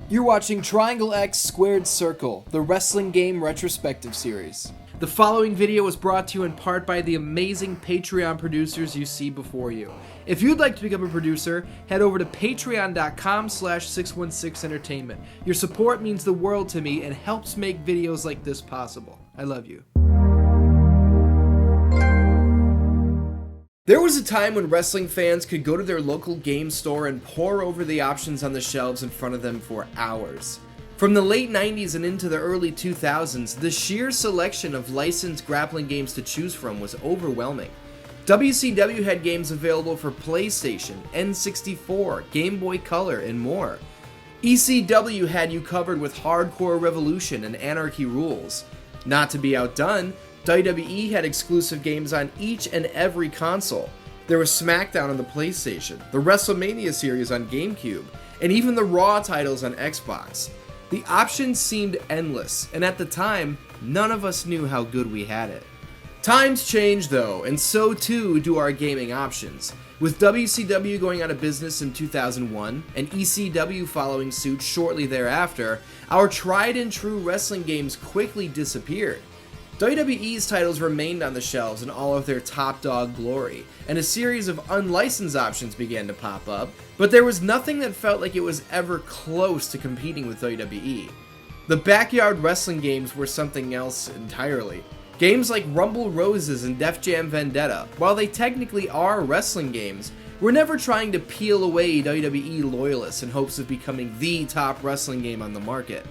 You're watching Triangle X Squared Circle, the wrestling game retrospective series. The following video was brought to you in part by the amazing Patreon producers you see before you. If you'd like to become a producer, head over to patreon.com/616entertainment. Your support means the world to me and helps make videos like this possible. I love you. There was a time when wrestling fans could go to their local game store and pore over the options on the shelves in front of them for hours. From the late 90s and into the early 2000s, the sheer selection of licensed grappling games to choose from was overwhelming. WCW had games available for PlayStation, N64, Game Boy Color, and more. ECW had you covered with Hardcore Revolution and Anarchy Rules. Not to be outdone, WWE had exclusive games on each and every console. There was SmackDown on the PlayStation, the WrestleMania series on GameCube, and even the Raw titles on Xbox. The options seemed endless, and at the time, none of us knew how good we had it. Times change though, and so too do our gaming options. With WCW going out of business in 2001, and ECW following suit shortly thereafter, our tried and true wrestling games quickly disappeared. WWE's titles remained on the shelves in all of their top dog glory, and a series of unlicensed options began to pop up, but there was nothing that felt like it was ever close to competing with WWE. The backyard wrestling games were something else entirely. Games like Rumble Roses and Def Jam Vendetta, while they technically are wrestling games, were never trying to peel away WWE loyalists in hopes of becoming the top wrestling game on the market.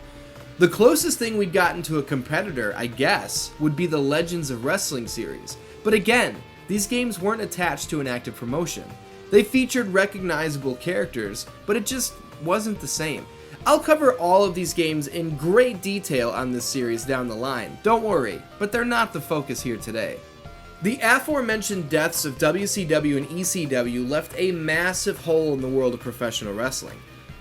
The closest thing we'd gotten to a competitor, I guess, would be the Legends of Wrestling series. But again, these games weren't attached to an active promotion. They featured recognizable characters, but it just wasn't the same. I'll cover all of these games in great detail on this series down the line, don't worry, but they're not the focus here today. The aforementioned deaths of WCW and ECW left a massive hole in the world of professional wrestling.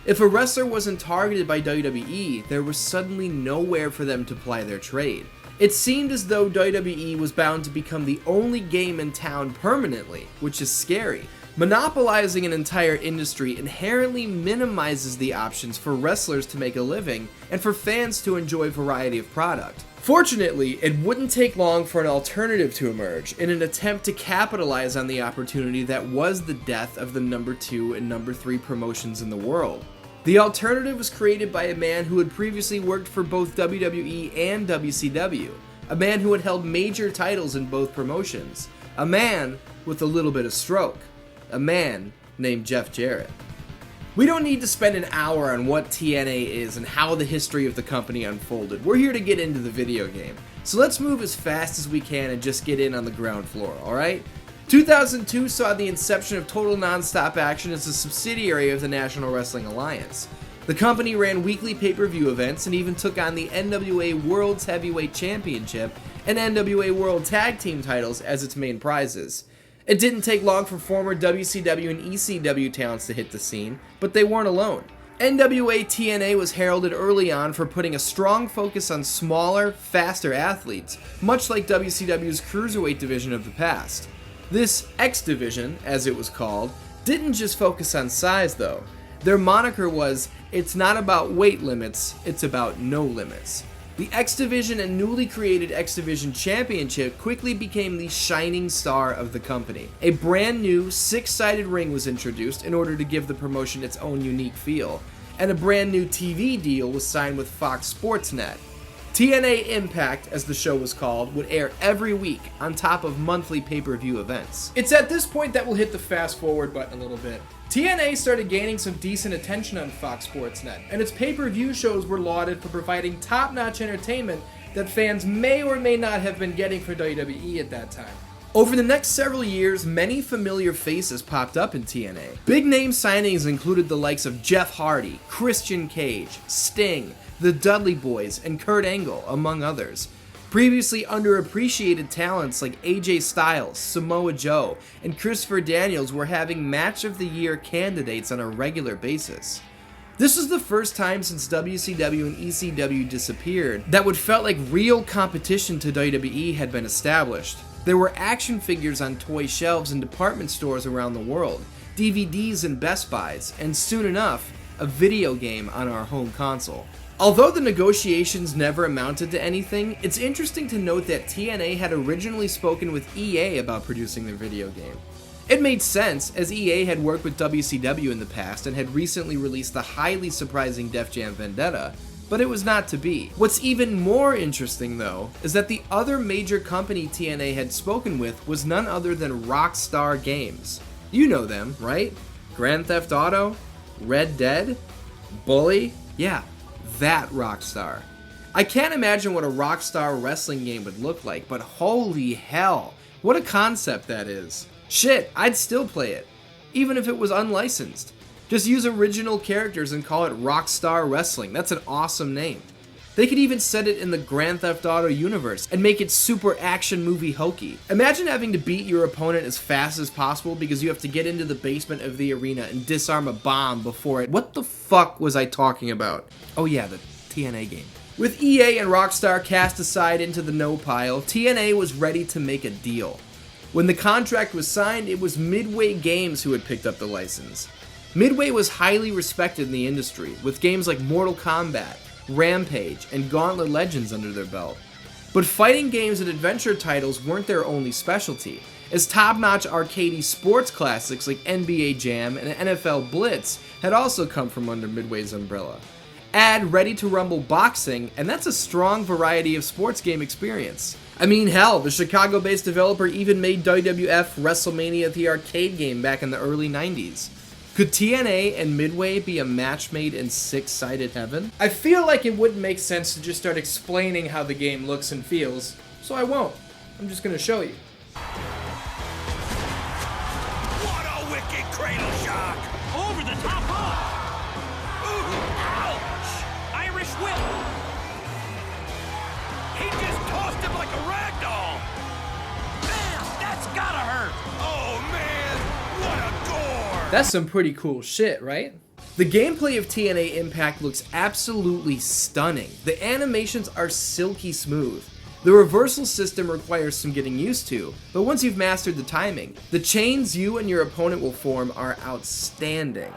If a wrestler wasn't targeted by WWE, there was suddenly nowhere for them to ply their trade. It seemed as though WWE was bound to become the only game in town permanently, which is scary. Monopolizing an entire industry inherently minimizes the options for wrestlers to make a living and for fans to enjoy variety of product. Fortunately, it wouldn't take long for an alternative to emerge in an attempt to capitalize on the opportunity that was the death of the number 2 and number 3 promotions in the world. The alternative was created by a man who had previously worked for both WWE and WCW, a man who had held major titles in both promotions, a man with a little bit of stroke, a man named Jeff Jarrett. We don't need to spend an hour on what TNA is and how the history of the company unfolded. We're here to get into the video game. So let's move as fast as we can and just get in on the ground floor, alright? 2002 saw the inception of Total Nonstop Action as a subsidiary of the National Wrestling Alliance. The company ran weekly pay-per-view events and even took on the NWA World's Heavyweight Championship and NWA World Tag Team titles as its main prizes. It didn't take long for former WCW and ECW talents to hit the scene, but they weren't alone. NWA TNA was heralded early on for putting a strong focus on smaller, faster athletes, much like WCW's Cruiserweight division of the past. This X division, as it was called, didn't just focus on size though. Their moniker was, "It's not about weight limits, it's about no limits." The X Division and newly created X Division Championship quickly became the shining star of the company. A brand new 6-sided ring was introduced in order to give the promotion its own unique feel, and a brand new TV deal was signed with Fox Sports Net. TNA iMPACT, as the show was called, would air every week on top of monthly pay-per-view events. It's at this point that we'll hit the fast forward button a little bit. TNA started gaining some decent attention on Fox Sports Net, and its pay-per-view shows were lauded for providing top-notch entertainment that fans may or may not have been getting for WWE at that time. Over the next several years, many familiar faces popped up in TNA. Big-name signings included the likes of Jeff Hardy, Christian Cage, Sting, the Dudley Boys, and Kurt Angle, among others. Previously underappreciated talents like AJ Styles, Samoa Joe, and Christopher Daniels were having Match of the Year candidates on a regular basis. This was the first time since WCW and ECW disappeared that what felt like real competition to WWE had been established. There were action figures on toy shelves in department stores around the world, DVDs in Best Buys, and soon enough, a video game on our home console. Although the negotiations never amounted to anything, it's interesting to note that TNA had originally spoken with EA about producing their video game. It made sense, as EA had worked with WCW in the past and had recently released the highly surprising Def Jam Vendetta, but it was not to be. What's even more interesting, though, is that the other major company TNA had spoken with was none other than Rockstar Games. You know them, right? Grand Theft Auto? Red Dead? Bully? Yeah, that Rockstar. I can't imagine what a Rockstar wrestling game would look like, but holy hell, what a concept that is. Shit, I'd still play it, even if it was unlicensed. Just use original characters and call it Rockstar Wrestling. That's an awesome name. They could even set it in the Grand Theft Auto universe and make it super action movie hokey. Imagine having to beat your opponent as fast as possible because you have to get into the basement of the arena and disarm a bomb before it. What the fuck was I talking about? Oh yeah, the TNA game. With EA and Rockstar cast aside into the no pile, TNA was ready to make a deal. When the contract was signed, it was Midway Games who had picked up the license. Midway was highly respected in the industry, with games like Mortal Kombat, Rampage, and Gauntlet Legends under their belt. But fighting games and adventure titles weren't their only specialty, as top-notch arcadey sports classics like NBA Jam and NFL Blitz had also come from under Midway's umbrella. Add Ready to Rumble boxing, and that's a strong variety of sports game experience. I mean, hell, the Chicago-based developer even made WWF WrestleMania the arcade game back in the early 90s. Could TNA and Midway be a match made in six-sided heaven? I feel like it wouldn't make sense to just start explaining how the game looks and feels, so I won't. I'm just gonna show you. What a wicked cradle shock! Over the top rope! Ooh, ouch! Irish whip! He just tossed him like a rag doll! Man, that's gotta hurt! Oh man, what a gore! That's some pretty cool shit, right? The gameplay of TNA iMPACT looks absolutely stunning. The animations are silky smooth. The reversal system requires some getting used to, but once you've mastered the timing, the chains you and your opponent will form are outstanding.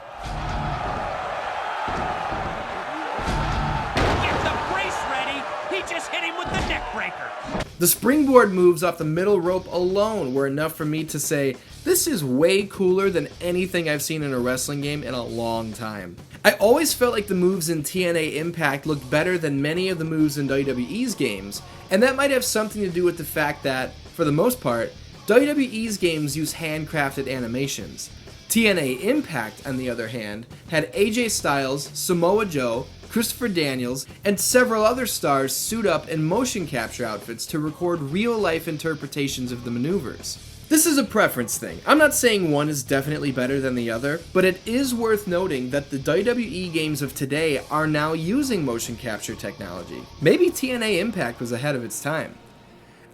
Get the brace ready! He just hit him with the neck breaker! The springboard moves off the middle rope alone were enough for me to say, this is way cooler than anything I've seen in a wrestling game in a long time. I always felt like the moves in TNA iMPACT looked better than many of the moves in WWE's games, and that might have something to do with the fact that, for the most part, WWE's games use handcrafted animations. TNA iMPACT, on the other hand, had AJ Styles, Samoa Joe, Christopher Daniels, and several other stars suit up in motion capture outfits to record real-life interpretations of the maneuvers. This is a preference thing. I'm not saying one is definitely better than the other, but it is worth noting that the WWE games of today are now using motion capture technology. Maybe TNA iMPACT was ahead of its time.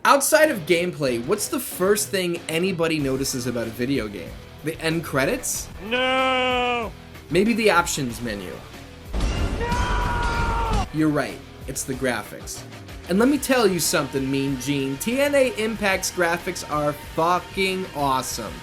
Outside of gameplay, what's the first thing anybody notices about a video game? The end credits? No! Maybe the options menu. No! You're right, it's the graphics. And let me tell you something, Mean Gene, TNA iMPACT's graphics are fucking awesome.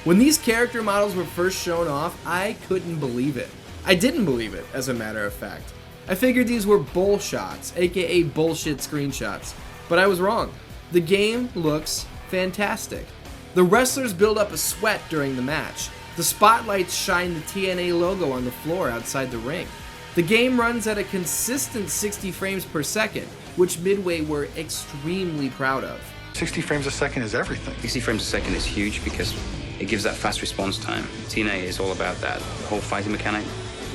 When these character models were first shown off, I couldn't believe it. I didn't believe it, as a matter of fact. I figured these were bull shots, aka bullshit screenshots, but I was wrong. The game looks fantastic. The wrestlers build up a sweat during the match. The spotlights shine the TNA logo on the floor outside the ring. The game runs at a consistent 60 frames per second, which Midway were extremely proud of. 60 frames a second is everything. 60 frames a second is huge because it gives that fast response time. TNA is all about that. The whole fighting mechanic,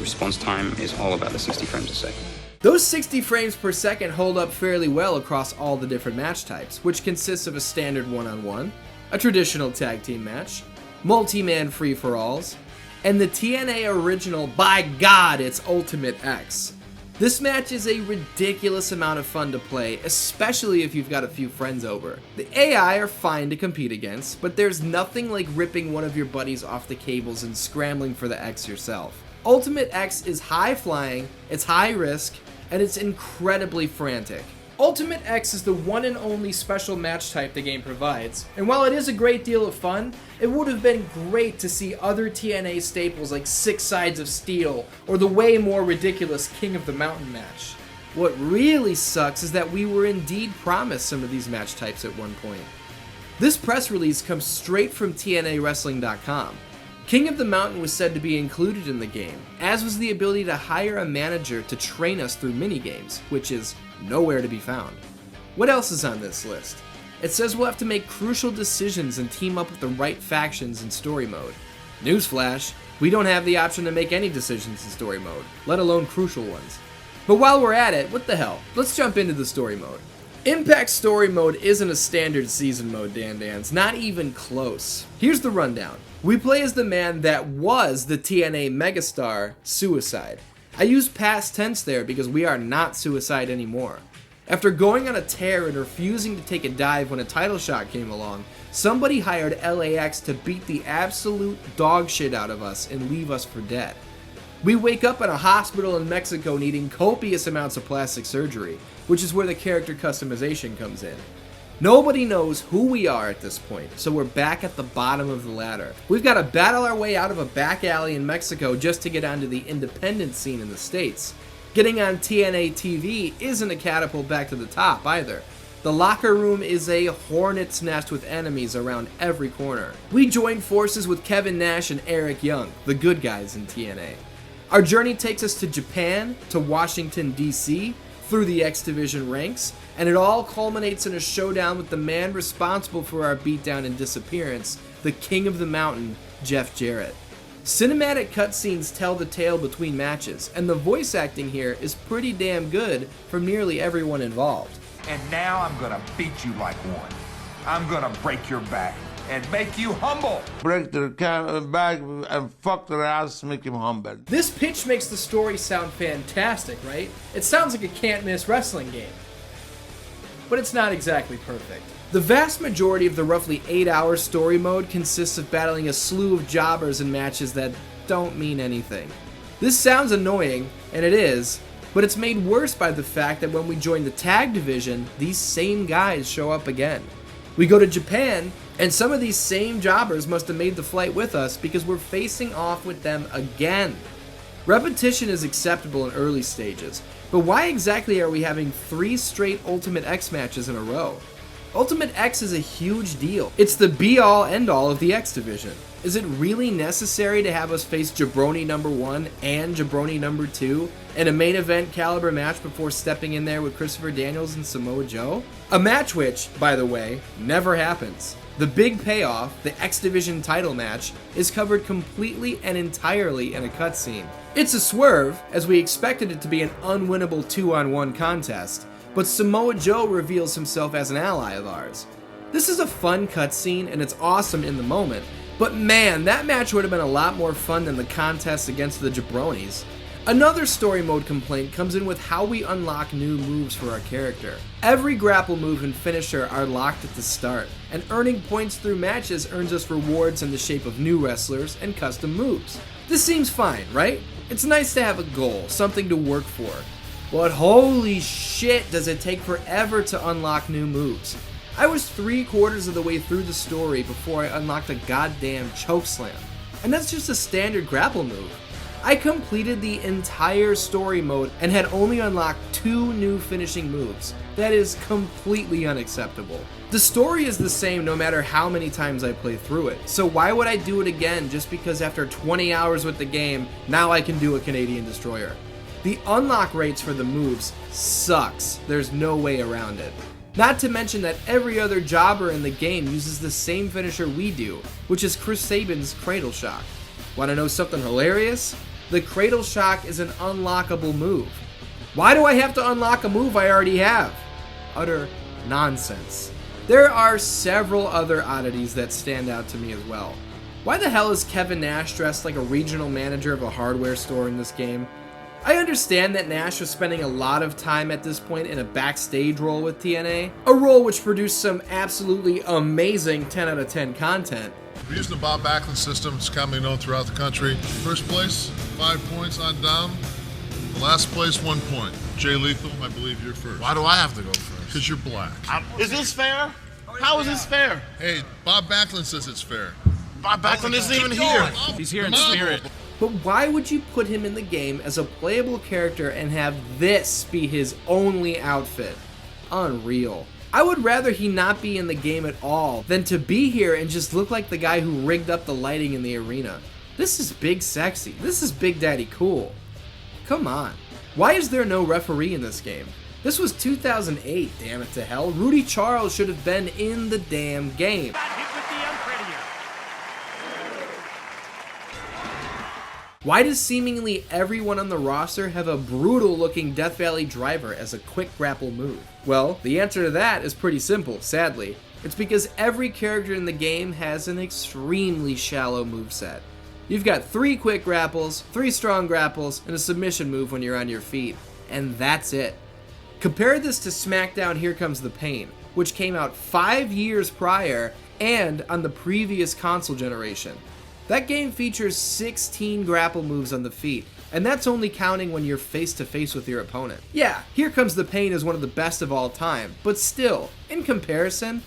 response time is all about the 60 frames a second. Those 60 frames per second hold up fairly well across all the different match types, which consists of a standard one-on-one, a traditional tag team match, multi-man free-for-alls, and the TNA original, by God, it's Ultimate X. This match is a ridiculous amount of fun to play, especially if you've got a few friends over. The AI are fine to compete against, but there's nothing like ripping one of your buddies off the cables and scrambling for the X yourself. Ultimate X is high flying, it's high risk, and it's incredibly frantic. Ultimate X is the one and only special match type the game provides, and while it is a great deal of fun, it would have been great to see other TNA staples like Six Sides of Steel or the way more ridiculous King of the Mountain match. What really sucks is that we were indeed promised some of these match types at one point. This press release comes straight from TNAWrestling.com. King of the Mountain was said to be included in the game, as was the ability to hire a manager to train us through minigames, which is nowhere to be found. What else is on this list? It says we'll have to make crucial decisions and team up with the right factions in story mode. Newsflash, we don't have the option to make any decisions in story mode, let alone crucial ones. But while we're at it, what the hell? Let's jump into the story mode. iMPACT story mode isn't a standard season mode, DanDans, not even close. Here's the rundown. We play as the man that was the TNA megastar, Suicide. I use past tense there because we are not Suicide anymore. After going on a tear and refusing to take a dive when a title shot came along, somebody hired LAX to beat the absolute dog shit out of us and leave us for dead. We wake up in a hospital in Mexico needing copious amounts of plastic surgery, which is where the character customization comes in. Nobody knows who we are at this point, so we're back at the bottom of the ladder. We've got to battle our way out of a back alley in Mexico just to get onto the independent scene in the States. Getting on TNA TV isn't a catapult back to the top either. The locker room is a hornet's nest with enemies around every corner. We join forces with Kevin Nash and Eric Young, the good guys in TNA. Our journey takes us to Japan, to Washington, D.C., through the X Division ranks, and it all culminates in a showdown with the man responsible for our beatdown and disappearance, the King of the Mountain, Jeff Jarrett. Cinematic cutscenes tell the tale between matches, and the voice acting here is pretty damn good from nearly everyone involved. And now I'm gonna beat you like one. I'm gonna break your back and make you humble. Break their back and fuck their ass, make him humble. This pitch makes the story sound fantastic, right? It sounds like a can't-miss wrestling game. But it's not exactly perfect. The vast majority of the roughly 8-hour story mode consists of battling a slew of jobbers in matches that don't mean anything. This sounds annoying, and it is, but it's made worse by the fact that when we join the tag division, these same guys show up again. We go to Japan, and some of these same jobbers must have made the flight with us because we're facing off with them again. Repetition is acceptable in early stages, but why exactly are we having 3 straight Ultimate X matches in a row? Ultimate X is a huge deal. It's the be-all, end-all of the X Division. Is it really necessary to have us face Jabroni number 1 and Jabroni number 2 in a main event caliber match before stepping in there with Christopher Daniels and Samoa Joe? A match which, by the way, never happens. The big payoff, the X Division title match, is covered completely and entirely in a cutscene. It's a swerve, as we expected it to be an unwinnable 2-on-1 contest, but Samoa Joe reveals himself as an ally of ours. This is a fun cutscene and it's awesome in the moment, but man, that match would have been a lot more fun than the contest against the Jabronis. Another story mode complaint comes in with how we unlock new moves for our character. Every grapple move and finisher are locked at the start, and earning points through matches earns us rewards in the shape of new wrestlers and custom moves. This seems fine, right? It's nice to have a goal, something to work for. But holy shit, does it take forever to unlock new moves. I was 3/4 of the way through the story before I unlocked a goddamn chokeslam. And that's just a standard grapple move. I completed the entire story mode and had only unlocked 2 new finishing moves. That is completely unacceptable. The story is the same no matter how many times I play through it, so why would I do it again just because after 20 hours with the game, now I can do a Canadian Destroyer? The unlock rates for the moves sucks. There's no way around it. Not to mention that every other jobber in the game uses the same finisher we do, which is Chris Sabin's Cradle Shock. Want to know something hilarious? The Cradle Shock is an unlockable move. Why do I have to unlock a move I already have? Utter nonsense. There are several other oddities that stand out to me as well. Why the hell is Kevin Nash dressed like a regional manager of a hardware store in this game? I understand that Nash was spending a lot of time at this point in a backstage role with TNA, a role which produced some absolutely amazing 10 out of 10 content. We're using the Bob Backlund system. It's commonly known throughout the country. First place, 5 points on down. Last place, 1 point. Jay Lethal, I believe you're first. Why do I have to go first? Because you're black. Is this fair? How is this fair? Hey, Bob Backlund says it's fair. Bob Backlund isn't even here. He's here in spirit. But why would you put him in the game as a playable character and have this be his only outfit? Unreal. I would rather he not be in the game at all than to be here and just look like the guy who rigged up the lighting in the arena. This is big sexy. This is Big Daddy cool. Come on. Why is there no referee in this game? This was 2008, damn it to hell. Rudy Charles should have been in the damn game. Why does seemingly everyone on the roster have a brutal looking Death Valley driver as a quick grapple move? Well, the answer to that is pretty simple, sadly. It's because every character in the game has an extremely shallow moveset. You've got 3 quick grapples, 3 strong grapples, and a submission move when you're on your feet. And that's it. Compare this to SmackDown Here Comes the Pain, which came out 5 years prior and on the previous console generation. That game features 16 grapple moves on the feet, and that's only counting when you're face to face with your opponent. Yeah, Here Comes the Pain is one of the best of all time, but still, in comparison,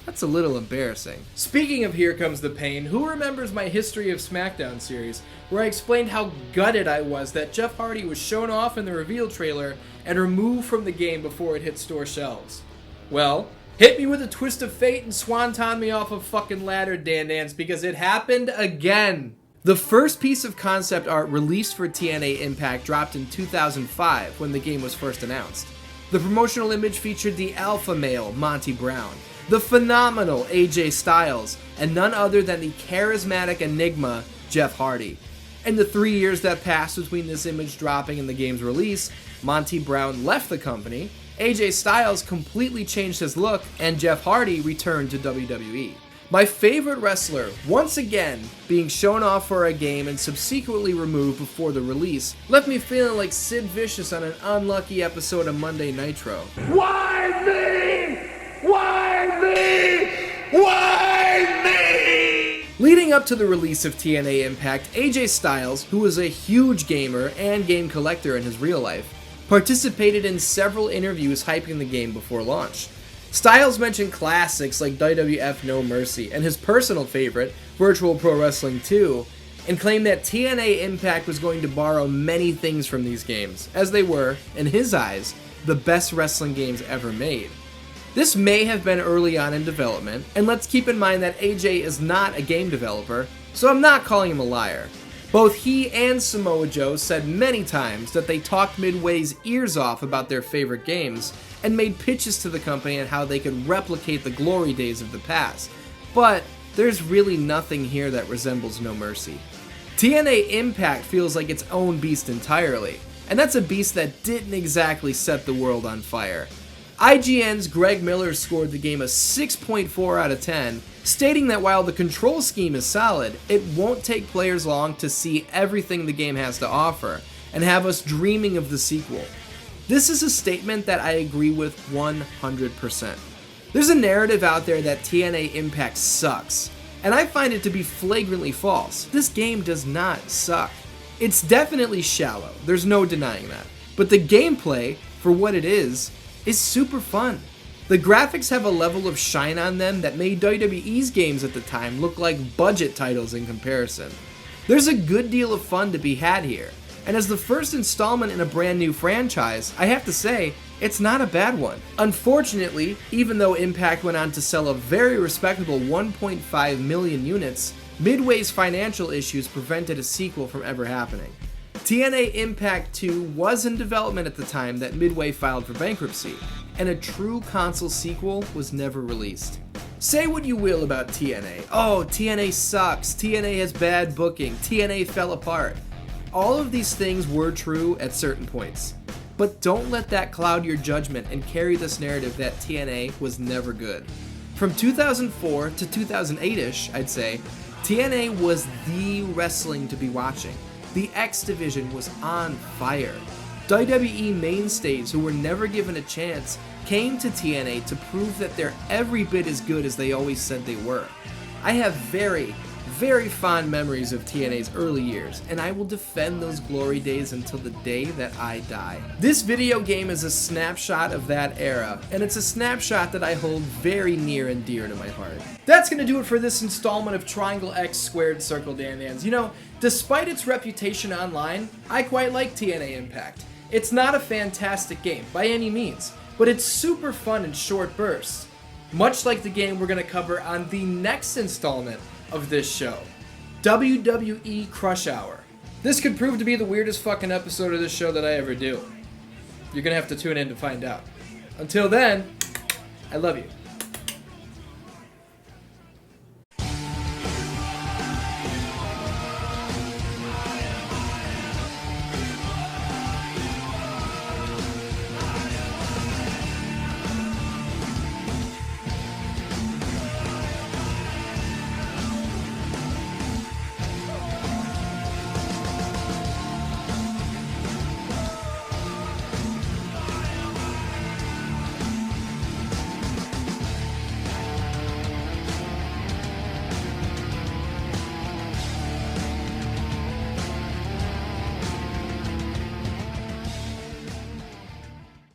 that's a little embarrassing. Speaking of Here Comes the Pain, who remembers my History of SmackDown series, where I explained how gutted I was that Jeff Hardy was shown off in the reveal trailer and removed from the game before it hit store shelves? Well, hit me with a twist of fate and swanton me off a fucking ladder, DanDans, because it happened again. The first piece of concept art released for TNA iMPACT dropped in 2005 when the game was first announced. The promotional image featured the alpha male Monty Brown, the phenomenal AJ Styles, and none other than the charismatic enigma Jeff Hardy. In the 3 years that passed between this image dropping and the game's release, Monty Brown left the company, AJ Styles completely changed his look, and Jeff Hardy returned to WWE. My favorite wrestler, once again, being shown off for a game and subsequently removed before the release, left me feeling like Sid Vicious on an unlucky episode of Monday Nitro. Why me? Why me? Why me? Leading up to the release of TNA iMPACT, AJ Styles, who was a huge gamer and game collector in his real life, participated in several interviews hyping the game before launch. Styles mentioned classics like WWF No Mercy and his personal favorite, Virtual Pro Wrestling 2, and claimed that TNA iMPACT was going to borrow many things from these games, as they were, in his eyes, the best wrestling games ever made. This may have been early on in development, and let's keep in mind that AJ is not a game developer, so I'm not calling him a liar. Both he and Samoa Joe said many times that they talked Midway's ears off about their favorite games and made pitches to the company on how they could replicate the glory days of the past. But there's really nothing here that resembles No Mercy. TNA iMPACT feels like its own beast entirely, and that's a beast that didn't exactly set the world on fire. IGN's Greg Miller scored the game a 6.4 out of 10, stating that while the control scheme is solid, it won't take players long to see everything the game has to offer, and have us dreaming of the sequel. This is a statement that I agree with 100%. There's a narrative out there that TNA iMPACT sucks, and I find it to be flagrantly false. This game does not suck. It's definitely shallow, there's no denying that, but the gameplay, for what it is super fun. The graphics have a level of shine on them that made WWE's games at the time look like budget titles in comparison. There's a good deal of fun to be had here, and as the first installment in a brand new franchise, I have to say, it's not a bad one. Unfortunately, even though iMPACT went on to sell a very respectable 1.5 million units, Midway's financial issues prevented a sequel from ever happening. TNA iMPACT 2 was in development at the time that Midway filed for bankruptcy, and a true console sequel was never released. Say what you will about TNA. Oh, TNA sucks, TNA has bad booking, TNA fell apart. All of these things were true at certain points, but don't let that cloud your judgment and carry this narrative that TNA was never good. From 2004 to 2008-ish, I'd say, TNA was the wrestling to be watching. The X Division was on fire. WWE mainstays who were never given a chance came to TNA to prove that they're every bit as good as they always said they were. I have very, very fond memories of TNA's early years, and I will defend those glory days until the day that I die. This video game is a snapshot of that era, and it's a snapshot that I hold very near and dear to my heart. That's gonna do it for this installment of Triangle X Squared Circle DanDans. You know, despite its reputation online, I quite like TNA iMPACT. It's not a fantastic game, by any means, but it's super fun in short bursts. Much like the game we're gonna cover on the next installment of this show, WWE Crush Hour. This could prove to be the weirdest fucking episode of this show that I ever do. You're gonna have to tune in to find out. Until then, I love you.